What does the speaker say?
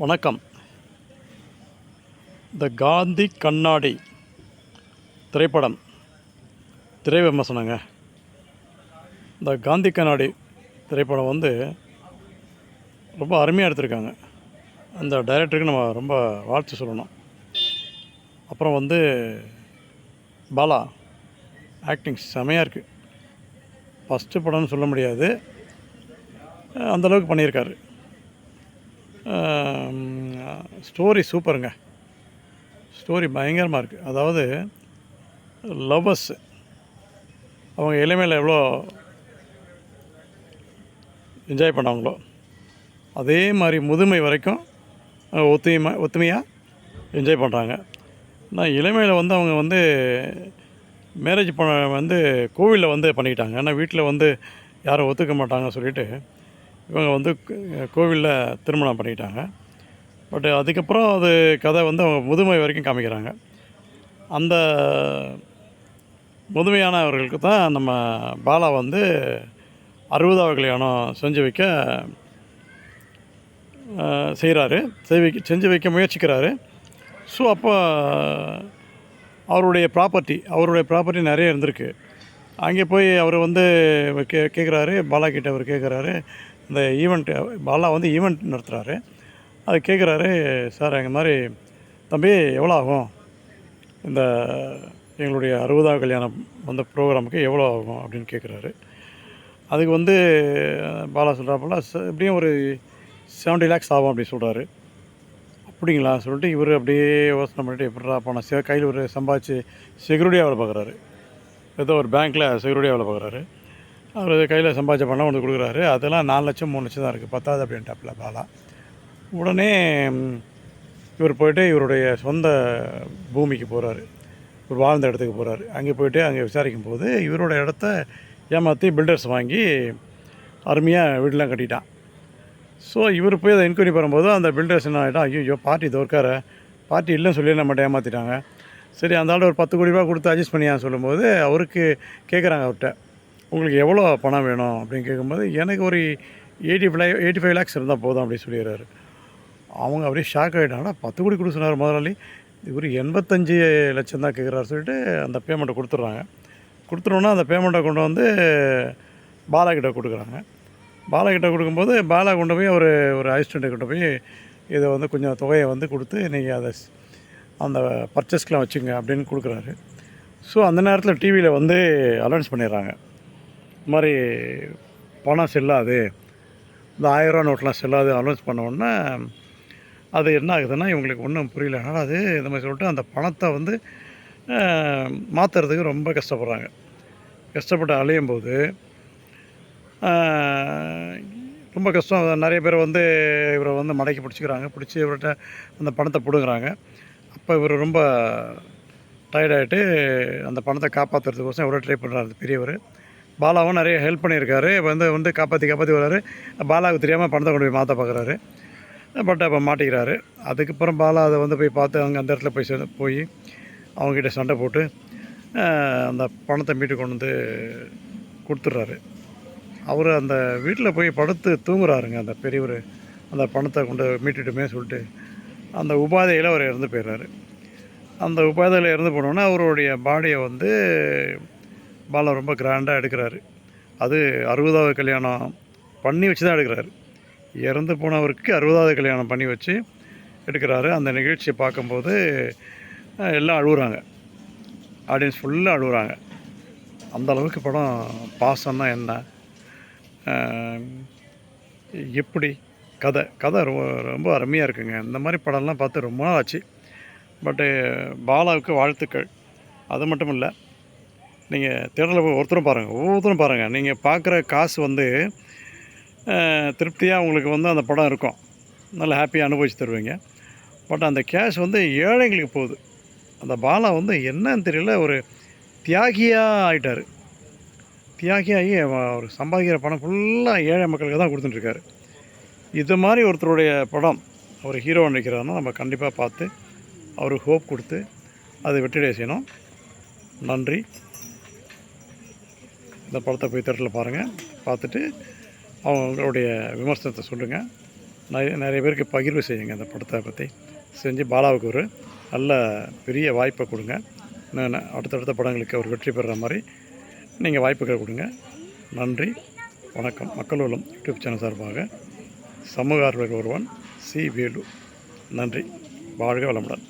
வணக்கம். த காந்தி கண்ணாடி திரைப்படம் திரை விமர்சனங்க. இந்த காந்தி கண்ணாடி திரைப்படம் ரொம்ப அருமையாக எடுத்திருக்காங்க. அந்த டைரக்டருக்கு நம்ம ரொம்ப வாழ்த்து சொல்லணும். அப்புறம் பாலா ஆக்டிங் செமையாக இருக்குது. ஃபஸ்ட்டு படம்னு சொல்ல முடியாது, அந்தளவுக்கு பண்ணியிருக்காரு. ஸ்டோரி சூப்பருங்க. ஸ்டோரி பயங்கரமாக இருக்குது. அதாவது லவ்வர்ஸ் அவங்க இளமையில் எவ்வளோ என்ஜாய் பண்ணாங்களோ அதே மாதிரி முதுமை வரைக்கும் ஒத்துமையாக என்ஜாய் பண்ணுறாங்க. ஆனால் இளமையில் அவங்க மேரேஜ் கோவிலில் பண்ணிக்கிட்டாங்க. ஏன்னா வீட்டில் யாரும் ஒத்துக்க மாட்டாங்க சொல்லிவிட்டு இவங்க கோவிலில் திருமணம் பண்ணிக்கிட்டாங்க. பட் அதுக்கப்புறம் அது கதை அவங்க முதுமை வரைக்கும் காமிக்கிறாங்க. அந்த முதுமையானவர்களுக்கு தான் நம்ம பாலா 60வது கல்யாணம் செஞ்சு வைக்க முயற்சிக்கிறாரு. ஸோ அப்போ அவருடைய ப்ராப்பர்ட்டி நிறைய இருந்திருக்கு. அங்கே போய் அவர் கேட்குறாரு, பாலா கிட்ட அவர் கேட்குறாரு. இந்த பாலா ஈவெண்ட் நடத்துகிறாரு. அது கேட்குறாரு, சார் எங்கள் மாதிரி தம்பி எவ்வளோ ஆகும், இந்த எங்களுடைய 60வது கல்யாணம் ப்ரோக்ராமுக்கு எவ்வளோ ஆகும் அப்படின்னு கேட்குறாரு. அதுக்கு பாலா சொல்கிறாப்புல எப்படியும் ஒரு 70 lakhs ஆகும் அப்படி சொல்கிறாரு. அப்படிங்களா சொல்லிட்டு இவர் அப்படியே யோசனை பண்ணிட்டு எப்படிடா போனால் கையில் ஒரு சம்பாதிச்சு செக்யூரிட்டியாக வேலை பார்க்குறாரு. ஏதோ ஒரு பேங்க்கில் செக்யூரிட்டியாக வேலை பார்க்குறாரு. அவர் கையில் சம்பாதிச்ச பணம் கொடுக்குறாரு. அதெல்லாம் 4 லட்சம் 3 லட்சம் தான் இருக்குது, பத்தாது அப்படின்ட்டாப்புல பாலா. உடனே இவர் போய்ட்டு இவருடைய சொந்த பூமிக்கு போகிறாரு, இவர் வாழ்ந்த இடத்துக்கு போகிறாரு. அங்கே போய்ட்டு அங்கே விசாரிக்கும் போது இவரோட இடத்த ஏமாற்றி பில்டர்ஸ் வாங்கி அருமையாக வீடெலாம் கட்டிட்டான். ஸோ இவர் போய் அதை என்கொயரி பண்ணும்போது அந்த பில்டர்ஸ் என்ன ஆகிட்டான், ஐயோ பார்ட்டி தோற்கார பார்ட்டி இல்லைன்னு சொல்லி நம்மகிட்ட ஏமாற்றிட்டாங்க. சரி அந்த ஆள் ஒரு 10 கோடி ரூபா கொடுத்து அட்ஜஸ்ட் பண்ணியான்னு சொல்லும்போது அவருக்கு கேட்குறாங்க, அவர்கிட்ட உங்களுக்கு எவ்வளோ பணம் வேணும் அப்படின்னு கேட்கும்போது எனக்கு ஒரு 85 lakhs இருந்தால் போதும் அப்படி சொல்லிடுறாரு. அவங்க அப்படியே ஷாக் ஆகிட்டாங்கன்னா 10 கோடி கொடுக்க சொன்னார் முதலாளி, இவர் 85 லட்சம் தான் கேட்குறாரு சொல்லிட்டு அந்த பேமெண்ட்டை கொடுத்துட்றாங்க. கொடுத்துட்டோன்னா அந்த பேமெண்ட்டை கொண்டு பாலா கிட்ட கொடுக்குறாங்க. பாலா கிட்ட கொடுக்கும்போது பாலா கொண்டு போய் ஒரு அசிஸ்டண்ட்டை கொண்டு போய் இதை கொஞ்சம் தொகையை கொடுத்து நீங்கள் அதை அந்த பர்ச்சேஸ்க்கெலாம் வச்சுங்க அப்படின்னு கொடுக்குறாரு. ஸோ அந்த நேரத்தில் டிவியில் அனௌன்ஸ் பண்ணிடுறாங்க, இந்த மாதிரி பணம் செல்லாது, இந்த 1000 ரூபா நோட்லாம் செல்லாது அனௌன்ஸ் பண்ண உடனே அது என்ன ஆகுதுன்னா இவங்களுக்கு ஒன்றும் புரியல. அதனால் அது இந்த மாதிரி சொல்லிட்டு அந்த பணத்தை மாற்றுறதுக்கு ரொம்ப கஷ்டப்படுறாங்க. கஷ்டப்பட்டு அலையும் போது ரொம்ப கஷ்டம். நிறைய பேர் இவரை மடக்கி பிடிச்சிக்கிறாங்க. பிடிச்சி இவர்கிட்ட அந்த பணத்தை பிடுங்குறாங்க. அப்போ இவர் ரொம்ப டயர்டாகிட்டு அந்த பணத்தை காப்பாற்றுறதுக்கோசம் எவ்வளோ ட்ரை பண்ணுறாரு பெரியவர். பாலாவும் நிறைய ஹெல்ப் பண்ணியிருக்காரு. காப்பாற்றி வர்றாரு. பாலாவுக்கு தெரியாமல் பணத்தை கொண்டு போய் மாற்ற பார்க்குறாரு. பட் அப்போ மாட்டிக்கிறாரு. அதுக்கப்புறம் பாலா அதை போய் பார்த்து அங்கே அந்த இடத்துல போய் அவங்ககிட்ட சண்டை போட்டு அந்த பணத்தை மீட்டு கொண்டு கொடுத்துட்றாரு. அவர் அந்த வீட்டில் போய் படுத்து தூங்குறாருங்க. அந்த பெரியவர் அந்த பணத்தை கொண்டு மீட்டுட்டுமே சொல்லிட்டு அந்த உபாதையில் அவர் இறந்து போயிடுறாரு. அந்த உபாதையில் இறந்து போனோன்னா அவருடைய பாடியை பாலா ரொம்ப கிராண்டாக எடுக்கிறாரு. அது 60வது கல்யாணம் பண்ணி வச்சு தான் எடுக்கிறாரு. இறந்து போனவருக்கு 60வது கல்யாணம் பண்ணி வச்சு எடுக்கிறாரு. அந்த நிகழ்ச்சியை பார்க்கும்போது எல்லாம் அழுகுறாங்க, ஆடியன்ஸ் ஃபுல்லாக அழுகுறாங்க. அந்தளவுக்கு படம் பாசம்னா என்ன, எப்படி கதை ரொம்ப அருமையாக இருக்குங்க. இந்த மாதிரி படம்லாம் பார்த்து ரொம்ப நாள் ஆச்சு. பட்டு பாலாவுக்கு வாழ்த்துக்கள். அது மட்டும் இல்லை, நீங்கள் தேட்டரில் போய் ஒவ்வொருத்தரும் பாருங்கள். நீங்கள் பார்க்குற காசு திருப்தியாக உங்களுக்கு அந்த படம் இருக்கும், நல்லா ஹாப்பியாக அனுபவிச்சு தருவீங்க. பட் அந்த கேஷ் ஏழைங்களுக்கு போகுது. அந்த பாலா என்னன்னு தெரியல, ஒரு தியாகியாக ஆகிட்டார். தியாகியாகி அவர் சம்பாதிக்கிற பணம் ஃபுல்லாக ஏழை மக்களுக்கு தான் கொடுத்துட்டுருக்காரு. இது மாதிரி ஒருத்தருடைய படம் அவர் ஹீரோவாக நினைக்கிறாருன்னா நம்ம கண்டிப்பாக பார்த்து அவருக்கு ஹோப் கொடுத்து அதை வெற்றிடைய செய்யணும். நன்றி. இந்த படத்தை போய் தேட்டரில் பாருங்கள். பார்த்துட்டு அவங்களுடைய விமர்சனத்தை சொல்லுங்கள். நிறைய பேருக்கு பகிர்வு செய்யுங்க அந்த படத்தை பற்றி. செஞ்சு பாலாவுக்கு ஒரு நல்ல பெரிய வாய்ப்பை கொடுங்க. அடுத்தடுத்த படங்களுக்கு அவர் வெற்றி பெறுற மாதிரி நீங்கள் வாய்ப்புகள் கொடுங்க. நன்றி, வணக்கம். மக்கள் உள்ளம் யூடியூப் சேனல் சார்பாக சமூக ஆர்வலர் ஒருவன் சி. வேலு. நன்றி. வாழ்க வளமுடன்.